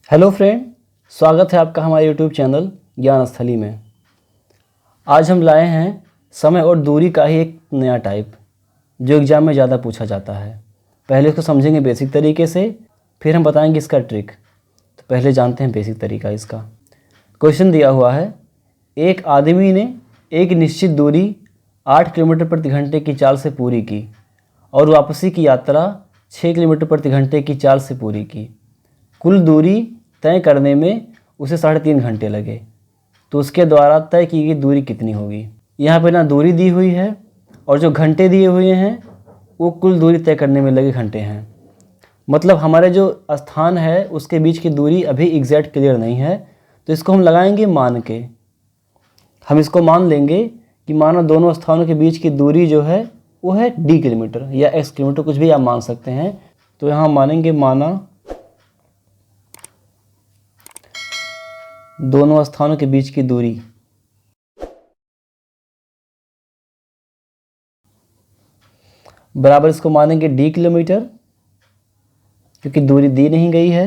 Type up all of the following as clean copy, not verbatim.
Hello friend, स्वागत है आपका हमारे यूट्यूब चैनल ज्ञान स्थली में। आज हम लाए हैं समय और दूरी का ही एक नया टाइप जो एग्ज़ाम में ज़्यादा पूछा जाता है। पहले इसको समझेंगे बेसिक तरीके से, फिर हम बताएंगे इसका ट्रिक। तो पहले जानते हैं बेसिक तरीका इसका। क्वेश्चन दिया हुआ है, एक आदमी ने एक निश्चित दूरी 8 किलोमीटर प्रति घंटे की चाल से पूरी की और वापसी की यात्रा 6 किलोमीटर प्रति घंटे की चाल से पूरी की। कुल दूरी तय करने में उसे 3.5 घंटे लगे, तो उसके द्वारा तय की गई दूरी कितनी होगी। यहाँ पे ना दूरी दी हुई है और जो घंटे दिए हुए हैं वो कुल दूरी तय करने में लगे घंटे हैं। मतलब हमारे जो स्थान है उसके बीच की दूरी अभी एग्जैक्ट क्लियर नहीं है, तो इसको हम लगाएंगे मान के। हम इसको मान लेंगे कि माना दोनों स्थानों के बीच की दूरी जो है वो है d किलोमीटर या x किलोमीटर, कुछ भी आप मान सकते हैं। तो यहाँ मानेंगे माना दोनों स्थानों के बीच की दूरी बराबर, इसको मानेंगे d किलोमीटर, क्योंकि दूरी दी नहीं गई है।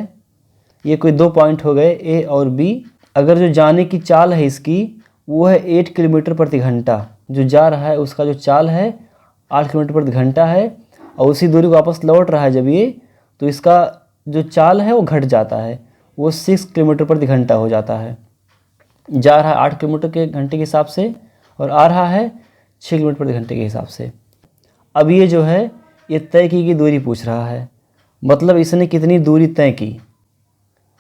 ये कोई दो पॉइंट हो गए A और B। अगर जो जाने की चाल है इसकी वो है 8 किलोमीटर प्रति घंटा, जो जा रहा है उसका जो चाल है 8 किलोमीटर प्रति घंटा है, और उसी दूरी को वापस लौट रहा है जब ये, तो इसका जो चाल है वो घट जाता है, वो 6 किलोमीटर प्रति घंटा हो जाता है। जा रहा है 8 किलोमीटर के घंटे के हिसाब से और आ रहा है 6 किलोमीटर प्रति घंटे के हिसाब से। अब ये जो है ये तय की गई दूरी पूछ रहा है, मतलब इसने कितनी दूरी तय की।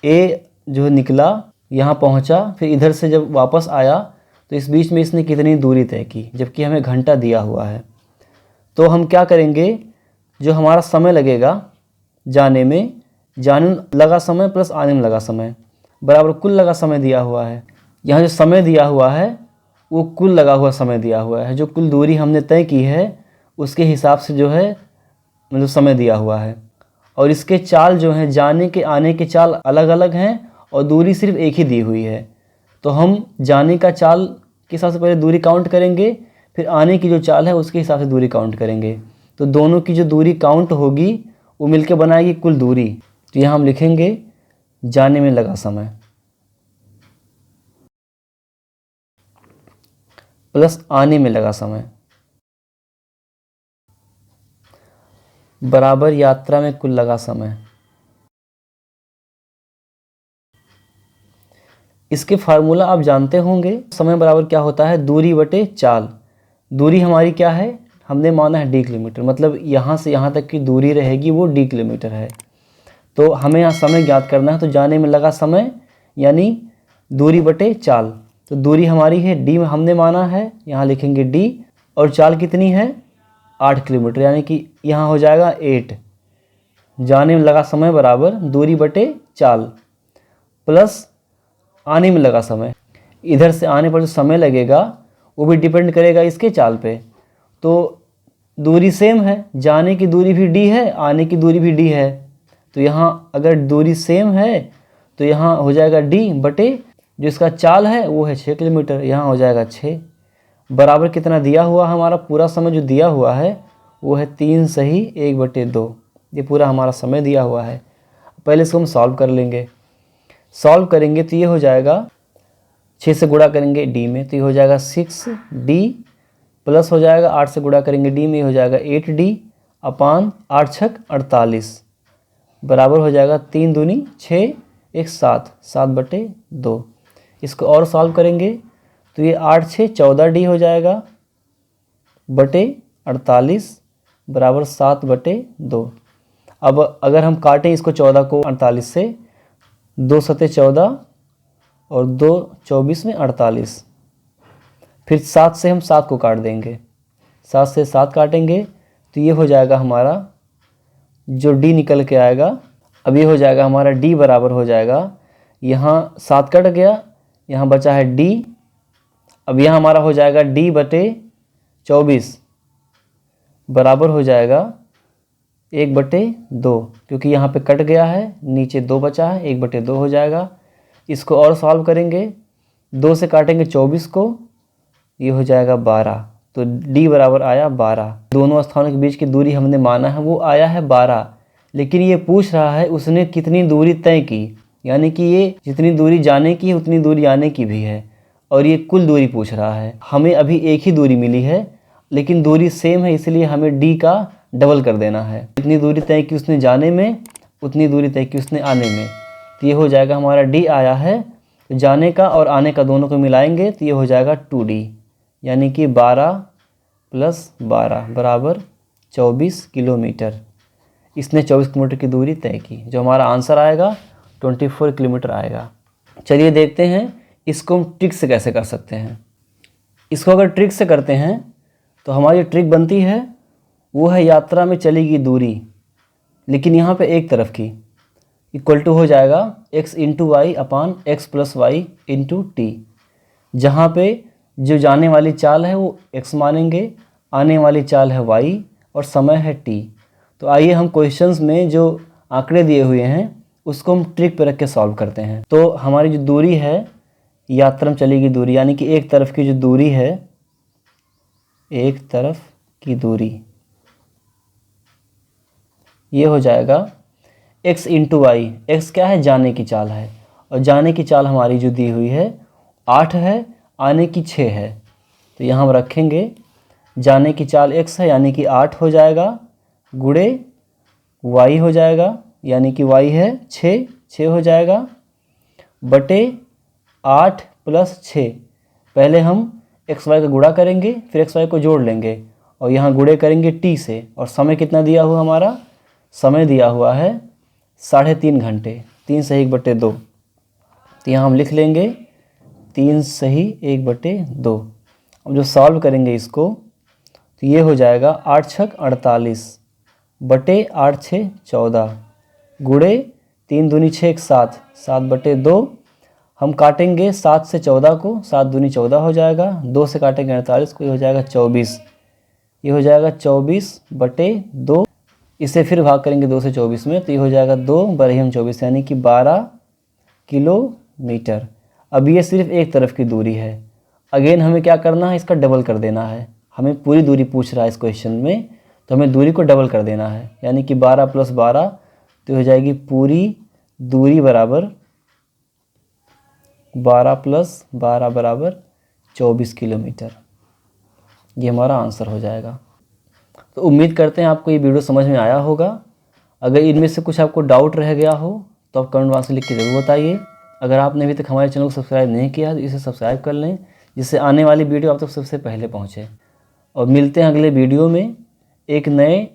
ए जो निकला यहाँ पहुँचा, फिर इधर से जब वापस आया तो इस बीच में इसने कितनी दूरी तय की, जबकि हमें घंटा दिया हुआ है। तो हम क्या करेंगे, जो हमारा समय लगेगा जाने में लगा समय प्लस आने में लगा समय बराबर कुल लगा समय दिया हुआ है। यहाँ जो समय दिया हुआ है वो कुल लगा हुआ समय दिया हुआ है, जो कुल दूरी हमने तय की है उसके हिसाब से जो है मतलब समय दिया हुआ है। और इसके चाल जो हैं, जाने के आने के चाल अलग अलग हैं और दूरी सिर्फ एक ही दी हुई है। तो हम जाने का चाल के हिसाब से पहले दूरी काउंट करेंगे, फिर आने की जो चाल है उसके हिसाब से दूरी काउंट करेंगे। तो दोनों की जो दूरी काउंट होगी वो मिलकर बनाएगी कुल दूरी। तो यहाँ हम लिखेंगे जाने में लगा समय प्लस आने में लगा समय बराबर यात्रा में कुल लगा समय। इसके फार्मूला आप जानते होंगे, समय बराबर क्या होता है, दूरी बटे चाल। दूरी हमारी क्या है, हमने माना है d किलोमीटर, मतलब यहाँ से यहाँ तक की दूरी रहेगी वो d किलोमीटर है। तो हमें यहाँ समय ज्ञात करना है, तो जाने में लगा समय यानी दूरी बटे चाल। तो दूरी हमारी है d में हमने माना है, यहाँ लिखेंगे d, और चाल कितनी है 8 किलोमीटर, यानी कि यहाँ हो जाएगा 8। जाने में लगा समय बराबर दूरी बटे चाल प्लस आने में लगा समय। इधर से आने पर जो समय लगेगा वो भी डिपेंड करेगा इसके चाल पे। तो दूरी सेम है, जाने की दूरी भी d है, आने की दूरी भी d है। तो यहाँ अगर दूरी सेम है तो यहाँ हो जाएगा d बटे जो इसका चाल है वो है 6 किलोमीटर, यहाँ हो जाएगा 6 बराबर कितना दिया हुआ हमारा पूरा समय जो दिया हुआ है वो है 3 सही 1/2। ये पूरा हमारा समय दिया हुआ है। पहले इसको हम सॉल्व कर लेंगे। सॉल्व करेंगे तो ये हो जाएगा 6 से गुणा करेंगे d में, तो ये हो जाएगा 6d प्लस हो जाएगा 8 से गुणा करेंगे d में, ये हो जाएगा 8d अपान 8 छक 48 बराबर हो जाएगा 3 दूनी 6 1 7 7/2। इसको और सॉल्व करेंगे तो ये 8 6 14d हो जाएगा बटे 48 बराबर 7/2। अब अगर हम काटें इसको 14 को 48 से, 2 सते 14 और 2 24 में 48, फिर 7 से हम 7 को काट देंगे, 7 से 7 काटेंगे तो ये हो जाएगा हमारा जो d निकल के आएगा। अब ये हो जाएगा हमारा d बराबर हो जाएगा, यहाँ 7 कट गया, यहाँ बचा है d। अब यहाँ हमारा हो जाएगा d बटे 24 बराबर हो जाएगा 1/2, क्योंकि यहाँ पे कट गया है, नीचे 2 बचा है, 1/2 हो जाएगा। इसको और सॉल्व करेंगे, 2 से काटेंगे 24 को, ये हो जाएगा 12। तो d बराबर आया 12। दोनों स्थानों के बीच की दूरी हमने माना है वो आया है 12, लेकिन ये पूछ रहा है उसने कितनी दूरी तय की, यानी कि ये जितनी दूरी जाने की है उतनी दूरी आने की भी है, और ये कुल दूरी पूछ रहा है। हमें अभी एक ही दूरी मिली है लेकिन दूरी सेम है, इसलिए हमें डी का डबल कर देना है। जितनी दूरी तय की उसने जाने में उतनी दूरी तय की उसने आने में, तो ये हो जाएगा हमारा डी आया है, तो जाने का और आने का दोनों को मिलाएंगे तो ये हो जाएगा 2D, यानी कि 12 + 12 बराबर 24 किलोमीटर। इसने 24 किलोमीटर की दूरी तय की, जो हमारा आंसर आएगा 24 किलोमीटर आएगा। चलिए देखते हैं इसको हम ट्रिक से कैसे कर सकते हैं। इसको अगर ट्रिक से करते हैं तो हमारी ट्रिक बनती है वो है यात्रा में चली गई दूरी, लेकिन यहाँ पे एक तरफ की, इक्वल टू हो जाएगा x × y अपान x + y × t, जहाँ पे जो जाने वाली चाल है वो x मानेंगे, आने वाली चाल है y और समय है t। तो आइए हम क्वेश्चंस में जो आंकड़े दिए हुए हैं उसको हम ट्रिक पे रख के सॉल्व करते हैं। तो हमारी जो दूरी है यात्रा में चली गई दूरी, यानी कि एक तरफ की जो दूरी है, एक तरफ की दूरी, ये हो जाएगा x × y। x क्या है? जाने की चाल है, और जाने की चाल हमारी जो दी हुई है 8 है, आने की 6 है। तो यहाँ हम रखेंगे जाने की चाल x है यानी कि 8 हो जाएगा, गुणे y हो जाएगा यानी कि y है 6 हो जाएगा, बटे 8 + 6। पहले हम x y का गुणा करेंगे, फिर x y को जोड़ लेंगे और यहाँ गुणे करेंगे t से। और समय कितना दिया हुआ हमारा? समय दिया हुआ है 3.5 घंटे, 3 × 1/2। तो यहाँ हम लिख लेंगे 3 × 1/2। अब जो सॉल्व करेंगे इसको तो ये हो जाएगा 8 × 6 = 48 बटे 8 × 6 = 14 गुणे 3 दूनी 6 = 7, 7/2। हम काटेंगे 7 से 14 को, 7 दूनी 14 हो जाएगा, 2 से काटेंगे 48 को, ये हो जाएगा 24। ये हो जाएगा 24/2। इसे फिर भाग करेंगे 2 से 24 में, तो ये हो जाएगा 2 × 24 यानी कि 12 किलोमीटर। अब ये सिर्फ एक तरफ की दूरी है। अगेन हमें क्या करना है? इसका डबल कर देना है। हमें पूरी दूरी पूछ रहा है इस क्वेश्चन में, तो हमें दूरी को डबल कर देना है, यानी कि 12 + 12 तो हो जाएगी पूरी दूरी बराबर 12 + 12 बराबर 24 किलोमीटर। ये हमारा आंसर हो जाएगा। तो उम्मीद करते हैं आपको ये वीडियो समझ में आया होगा। अगर इनमें से कुछ आपको डाउट रह गया हो तो आप कमेंट बॉक्स में लिख के ज़रूर बताइए। अगर आपने अभी तक हमारे चैनल को सब्सक्राइब नहीं किया तो इसे सब्सक्राइब कर लें, जिससे आने वाली वीडियो आप तक सबसे पहले पहुँचे। और मिलते हैं अगले वीडियो में एक नए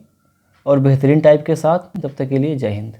और बेहतरीन टाइप के साथ। तब तक के लिए जय हिंद।